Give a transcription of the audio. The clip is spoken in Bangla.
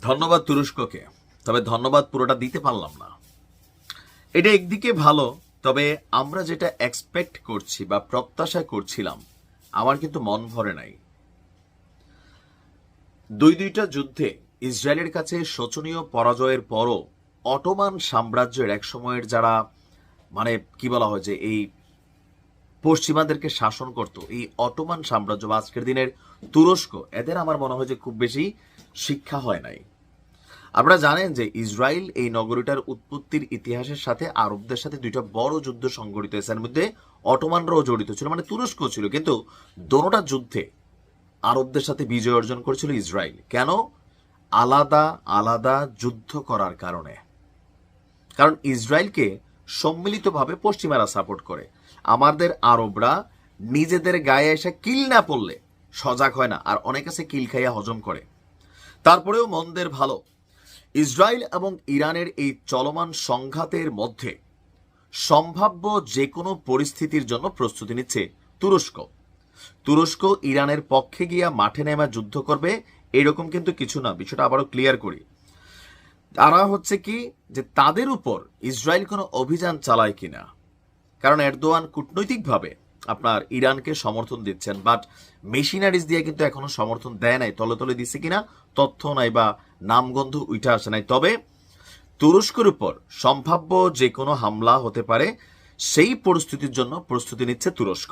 ধন্যবাদ তুরস্ককে, তবে ধন্যবাদ পুরোটা দিতে পারলাম না। এটা একদিকে ভালো, তবে আমরা যেটা এক্সপেক্ট করছি বা প্রত্যাশা করছিলাম আমার কিন্তু মন ভরে নাই। দুইটা যুদ্ধে ইসরায়েলের কাছে শোচনীয় পরাজয়ের পরও অটোমান সাম্রাজ্যের এক সময়ের যারা মানে কি বলা হয় যে এই পশ্চিমাদেরকে শাসন করত, এই অটোমান সাম্রাজ্য বা আজকের দিনের তুরস্ক, এদের আমার মনে হয় যে খুব বেশি শিক্ষা হয় নাই। আপনারা জানেন যে ইসরায়েল এই নগরীটার উৎপত্তির ইতিহাসের সাথে আরবদের সাথে দুইটা বড় যুদ্ধ সংঘটিত হয়েছে। এর মধ্যে অটোমানরাও জড়িত ছিল, মানে তুরস্ক ছিল, কিন্তু দোনোটা যুদ্ধে আরবদের সাথে বিজয় অর্জন করেছিল ইসরায়েল। কেন? আলাদা আলাদা যুদ্ধ করার কারণে। কারণ ইসরায়েলকে সম্মিলিতভাবে পশ্চিমারা সাপোর্ট করে, আমাদের আরবরা নিজেদের গায়ে এসে কিল না পড়লে সজাগ হয় না, আর অনেক আছে কিল খাইয়া হজম করে। তারপরেও মন্দের ভালো, ইসরায়েল এবং ইরানের এই চলমান সংঘাতের মধ্যে সম্ভাব্য যে কোনো পরিস্থিতির জন্য প্রস্তুতি নিচ্ছে তুরস্ক। তুরস্ক ইরানের পক্ষে গিয়া মাঠে নেমে যুদ্ধ করবে এরকম কিন্তু কিছু না। বিষয়টা আবারও ক্লিয়ার করি, তারা হচ্ছে কি যে তাদের উপর ইসরায়েল কোনো অভিযান চালায় কিনা। কারণ এরদোয়ান কূটনৈতিকভাবে আপনার ইরানকে সমর্থন দিচ্ছেন, বাট মেশিনারিজ দিয়ে কিন্তু এখনো সমর্থন দেয় নাই। তলে তলে দিচ্ছে কিনা তথ্য নাই বা নামগন্ধ উঠে আসে নাই। তবে তুরস্কের উপর সম্ভাব্য যে কোনো হামলা হতে পারে, সেই পরিস্থিতির জন্য প্রস্তুতি নিচ্ছে তুরস্ক।